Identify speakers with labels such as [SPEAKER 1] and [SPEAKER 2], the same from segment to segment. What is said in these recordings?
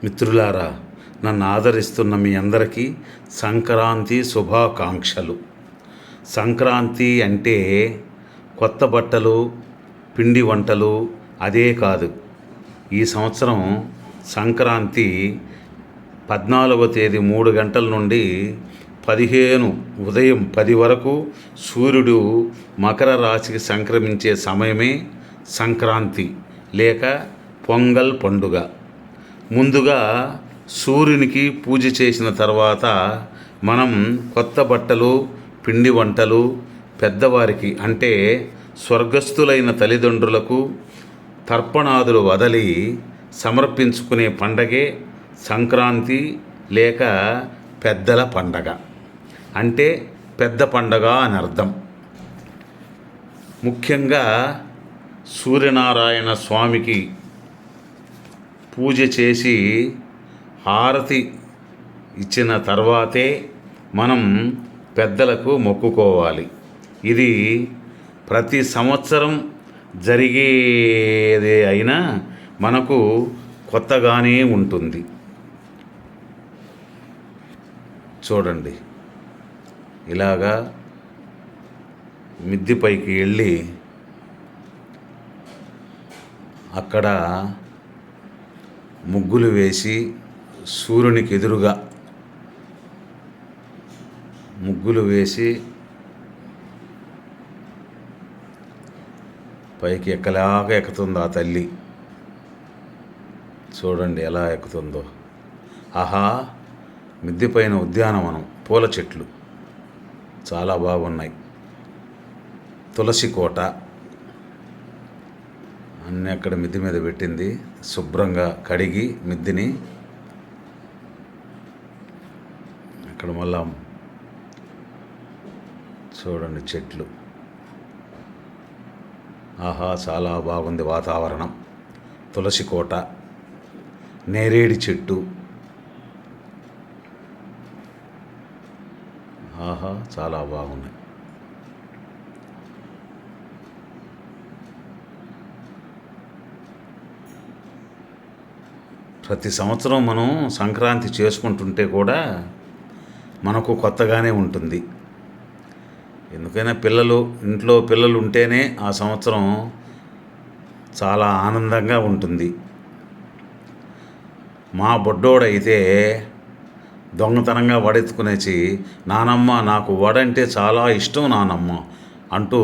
[SPEAKER 1] మిత్రులారా, నన్ను ఆదరిస్తున్న మీ అందరికీ సంక్రాంతి శుభాకాంక్షలు. సంక్రాంతి అంటే కొత్త బట్టలు, పిండి వంటలు అదే కాదు. ఈ సంవత్సరం సంక్రాంతి 14వ తేదీ 3 గంటల నుండి 15 ఉదయం 10 వరకు సూర్యుడు మకర రాశికి సంక్రమించే సమయమే సంక్రాంతి లేక పొంగల్ పండుగ. ముందుగా సూర్యునికి పూజ చేసిన తర్వాత మనం కొత్త బట్టలు, పిండి వంటలు పెద్దవారికి అంటే స్వర్గస్థులైన తల్లిదండ్రులకు తర్పణాదులు వదలి సమర్పించుకునే పండగే సంక్రాంతి లేక పెద్దల పండగ. అంటే పెద్ద పండగ అని అర్థం. ముఖ్యంగా సూర్యనారాయణ స్వామికి పూజ చేసి హారతి ఇచ్చిన తర్వాతే మనం పెద్దలకు మొక్కుకోవాలి. ఇది ప్రతి సంవత్సరం జరిగేదే అయినా మనకు కొత్తగానే ఉంటుంది. చూడండి, ఇలాగా మిద్దిపైకి వెళ్ళి అక్కడ ముగ్గులు వేసి సూర్యునికి ఎదురుగా ముగ్గులు వేసి పైకి ఎక్కలాగా ఎక్కుతుంది ఆ తల్లి. చూడండి ఎలా ఎక్కుతుందో. ఆహా, మిద్దె పైన ఉద్యానవనం, పూల చెట్లు చాలా బాగున్నాయి. తులసి కోట అన్నీ అక్కడ మిద్దె మీద పెట్టింది. శుభ్రంగా కడిగి మిద్దెని అక్కడ మళ్ళా చూడండి చెట్లు. ఆహా, చాలా బాగుంది వాతావరణం. తులసి కోట, నేరేడి చెట్టు. ఆహా, చాలా బాగున్నాయి. ప్రతి సంవత్సరం మనం సంక్రాంతి చేసుకుంటుంటే కూడా మనకు కొత్తగానే ఉంటుంది. ఎందుకైనా ఇంట్లో పిల్లలు ఉంటేనే ఆ సంవత్సరం చాలా ఆనందంగా ఉంటుంది. మా బొడ్డోడైతే దొంగతనంగా వడెత్తుకునేసి, నానమ్మ నాకు వడంటే చాలా ఇష్టం నానమ్మ అంటూ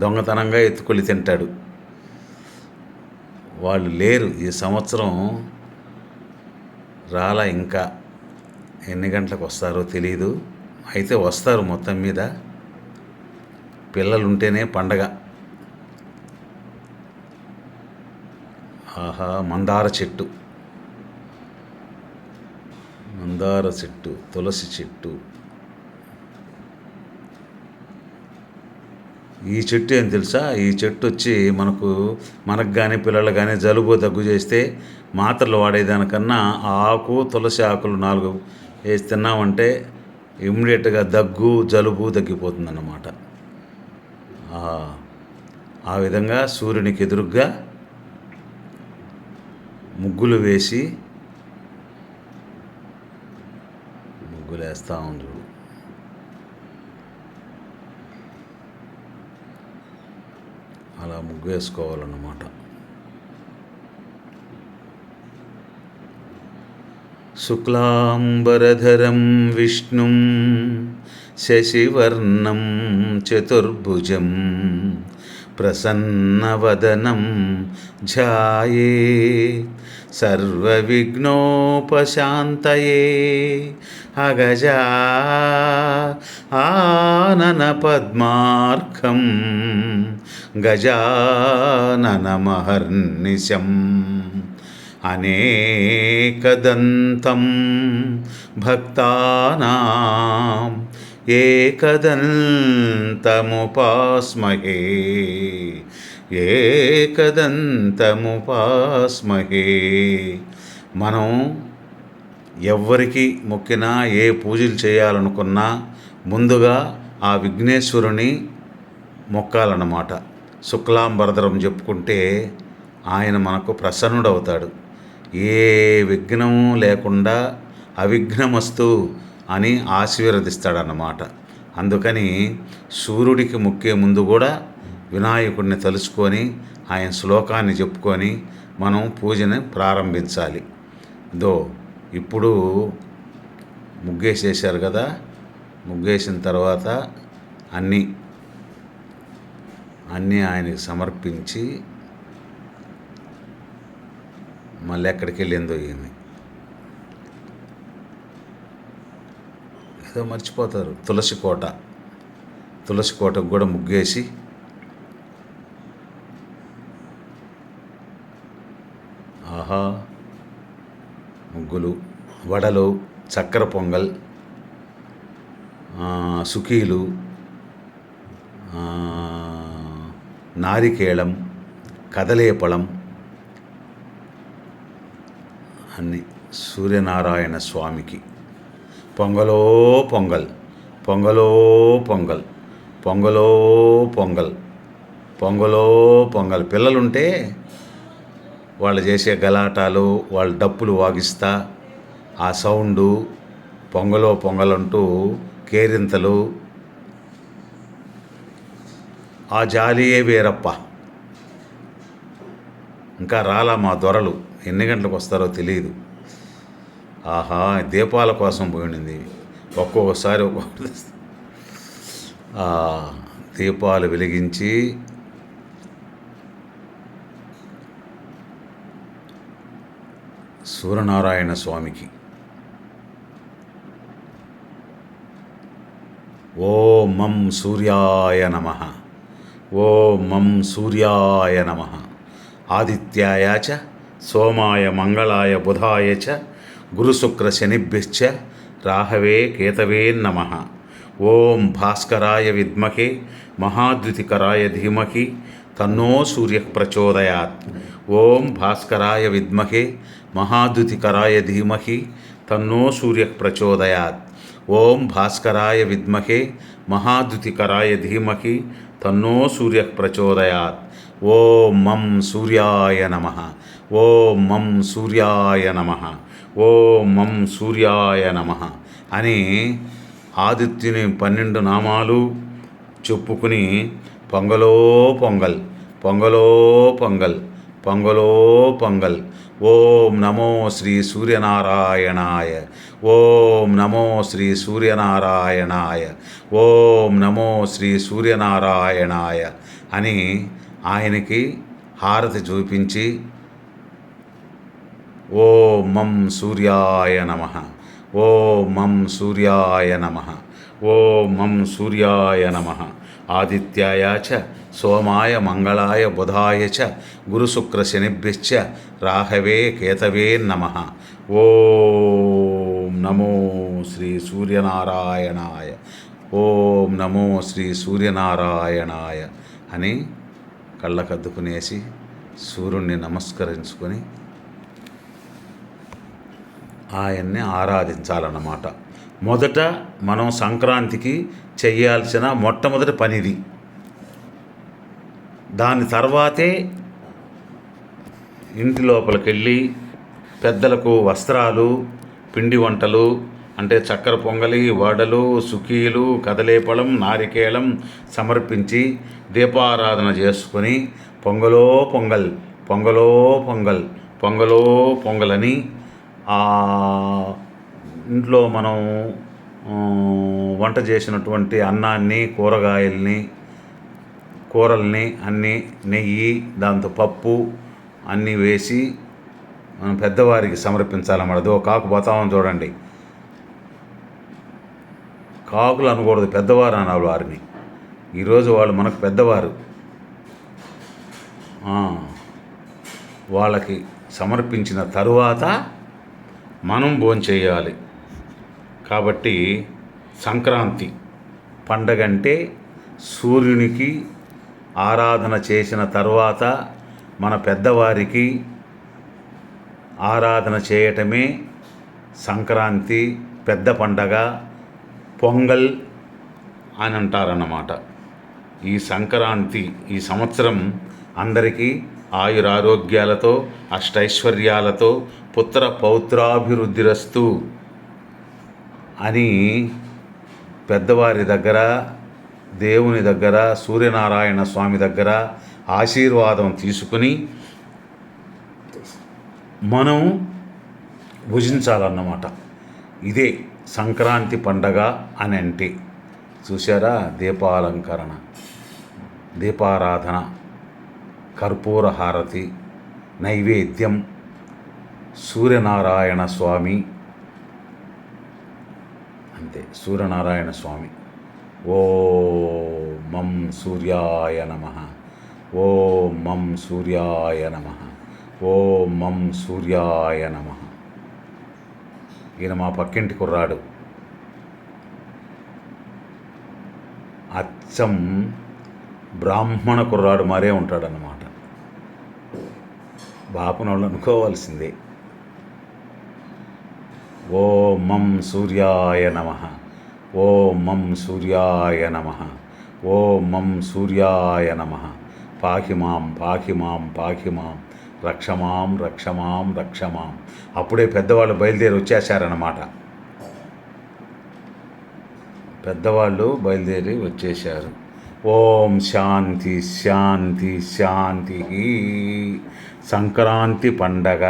[SPEAKER 1] దొంగతనంగా ఎత్తుకొని తింటాడు. వాళ్ళు లేరు ఈ సంవత్సరం, రాలా. ఇంకా ఎన్ని గంటలకు వస్తారో తెలీదు. అయితే వస్తారు. మొత్తం మీద పిల్లలుంటేనే పండగ. ఆహా, మందార చెట్టు, తులసి చెట్టు. ఈ చెట్టు ఏం తెలుసా? ఈ చెట్టు వచ్చి మనకు కానీ పిల్లలు కానీ జలుబు దగ్గు చేస్తే మాత్రలు వాడేదానికన్నా ఆకు, తులసి ఆకులు 4 వేసి తిన్నామంటే ఇమ్మీడియట్గా దగ్గు, జలుబు తగ్గిపోతుందన్నమాట. ఆ విధంగా సూర్యునికి ఎదురుగ్గా ముగ్గులు వేసి ముగ్గులేస్తూ ఉంది. అలా ముగ్గు వేసుకోవాలన్నమాట. శుక్లాంబరధరం విష్ణుం శశివర్ణం చతుర్భుజం ప్రసన్నవదనం ధ్యాయే సర్వవిఘ్నోపశాంతయే అగజా ఆనన పద్మార్కం గజాననమహర్నిశం అనేకదంతం భక్తానాం ఏకదంతముపాస్మహే. మనం ఎవ్వరికి మొక్కినా, ఏ పూజలు చేయాలనుకున్నా ముందుగా ఆ విఘ్నేశ్వరుని మొక్కాలన్నమాట. శుక్లాంబరధరం చెప్పుకుంటే ఆయన మనకు ప్రసన్నుడవుతాడు. ఏ విఘ్నము లేకుండా అవిఘ్నమస్తు అని ఆశీర్వదిస్తాడన్నమాట. అందుకని సూర్యుడికి మొక్కే ముందు కూడా వినాయకుడిని తలుచుకొని ఆయన శ్లోకాన్ని చెప్పుకొని మనం పూజని ప్రారంభించాలి. ఇప్పుడు ముగ్గేసేసారు కదా, ముగ్గేసిన తర్వాత అన్నీ ఆయనకి సమర్పించి మళ్ళీ ఎక్కడికి వెళ్ళిందో ఏమి ఏదో మర్చిపోతారు. తులసి కోటకు కూడా ముగ్గేసి ఆహా ముగ్గులు, వడలు, చక్కెర పొంగల్, సుఖీలు, నారికేళం, కదలేపళం అన్నీ సూర్యనారాయణ స్వామికి. పొంగలో పొంగల్, పొంగలో పొంగల్, పొంగలో పొంగల్, పొంగలో పొంగల్. పిల్లలుంటే వాళ్ళు చేసే గలాటాలు, వాళ్ళు డప్పులు వాగిస్తా ఆ సౌండు పొంగలో పొంగలంటూ కేరింతలు, ఆ జాలియే వేరప్ప. ఇంకా రాలా మా దొరలు, ఎన్ని గంటలకు వస్తారో తెలియదు. ఆహా దీపాల కోసం పోయింది. ఒక్కొక్కసారి దీపాలు వెలిగించి సూర్యనారాయణ స్వామికి ఓం మం సూర్యాయ నమః, ఓం మం సూర్యాయ నమః, ఆదిత్యాయ చ సోమాయ మంగళాయ బుధాయ చ గురుశుక్ర శనిభ్యశ్చ రాహవే కేతవే నమః. ఓం భాస్కరాయ విద్మహే మహాద్యుతికరాయ ధీమహి తన్నో సూర్య ప్రచోదయాత్. ఓం భాస్కరాయ విద్మహే మహాద్యుతికరాయ ధీమహి తన్నో సూర్య ప్రచోదయాత్. ఓం భాస్కరాయ విద్మహే మహాద్యుతికరాయ ధీమహి తన్నో సూర్య ప్రచోదయాత్. ఓం మం సూర్యాయ నమః, ఓం మం సూర్యాయ నమః, ఓం మం సూర్యాయ నమః అని ఆదిత్యుని 12 నామాలు చెప్పుకుని పొంగలో పొంగల్, పొంగలో పొంగల్, పొంగలో పొంగల్. ఓం నమో శ్రీ సూర్యనారాయణాయ, ఓం నమో శ్రీ సూర్యనారాయణాయ, ఓం నమో శ్రీ సూర్యనారాయణాయ అని ఆయనకి హారతి చూపించి ఓం మం సూర్యాయ నమః, ఓం మం సూర్యాయ నమః, ఓం మం సూర్యాయ నమః, ఆదిత్యాయ చ సోమాయ మంగళాయ బుధాయ చ గురుశుక్ర శనిభ్యశ్చ రాహవే కేతవే నమః. ఓం నమో శ్రీ సూర్యనారాయణాయ, ఓం నమో శ్రీ సూర్యనారాయణాయ అని కళ్ళకద్దుకునేసి సూర్యుడిని నమస్కరించుకొని ఆయన్ని ఆరాధించాలన్నమాట. మొదట మనం సంక్రాంతికి చేయాల్సిన మొట్టమొదటి పనిది. దాని తర్వాతే ఇంటి లోపలికి వెళ్ళి పెద్దలకు వస్త్రాలు, పిండి వంటలు అంటే చక్కెర పొంగలి, వడలు, సుఖీలు, కదలేపళం, నారికేళం సమర్పించి దీపారాధన చేసుకొని పొంగలో పొంగల్, పొంగలో పొంగల్, పొంగలో పొంగలని ఇంట్లో మనం వంట చేసినటువంటి అన్నాన్ని, కూరల్ని అన్నీ నెయ్యి, దాంతో పప్పు అన్నీ వేసి మనం పెద్దవారికి సమర్పించాలన్నమాట. కాకు పోతామని చూడండి, కాకులు అనకూడదు, పెద్దవారు అనాలి వారిని. ఈరోజు వాళ్ళు మనకు పెద్దవారు. వాళ్ళకి సమర్పించిన తరువాత మనం భోంచేయాలి. కాబట్టి సంక్రాంతి పండగ అంటే సూర్యునికి ఆరాధన చేసిన తర్వాత మన పెద్దవారికి ఆరాధన చేయటమే సంక్రాంతి పెద్ద పండగ, పొంగల్ అని అంటారన్నమాట. ఈ సంక్రాంతి ఈ సంవత్సరం అందరికీ ఆయురారోగ్యాలతో అష్టైశ్వర్యాలతో పుత్ర పౌత్రాభివృద్ధిరస్తు అని పెద్దవారి దగ్గర, దేవుని దగ్గర, సూర్యనారాయణ స్వామి దగ్గర ఆశీర్వాదం తీసుకుని మనం భుజించాలన్నమాట. ఇదే సంక్రాంతి పండగ అని అంటే. చూసారా, దీపాలంకరణ, దీపారాధన, కర్పూర హారతి, నైవేద్యం, సూర్యనారాయణ స్వామి, అంతే, సూర్యనారాయణ స్వామి. ఓం మం సూర్యాయ నమః, ఓం మం సూర్యాయ నమః, ఓం మం సూర్యాయ నమః. ఈయన మా పక్కింటి కుర్రాడు, అచ్చం బ్రాహ్మణ కుర్రాడు మరే ఉంటాడన్నమాట. బాపునోళ్ళు అనుకోవాల్సిందే. ఓం మం సూర్యాయ నమః, ఓం మం సూర్యాయ నమః, ఓం మం సూర్యాయ నమః. పాహి మాం, పాహి మాం, పాహి మాం, రక్షమాం, రక్షమాం, రక్షమాం. అప్పుడే పెద్దవాళ్ళు బయలుదేరి వచ్చేసారన్నమాట. పెద్దవాళ్ళు బయలుదేరి వచ్చేశారు. ఓం శాంతి శాంతి శాంతి. సంక్రాంతి పండగ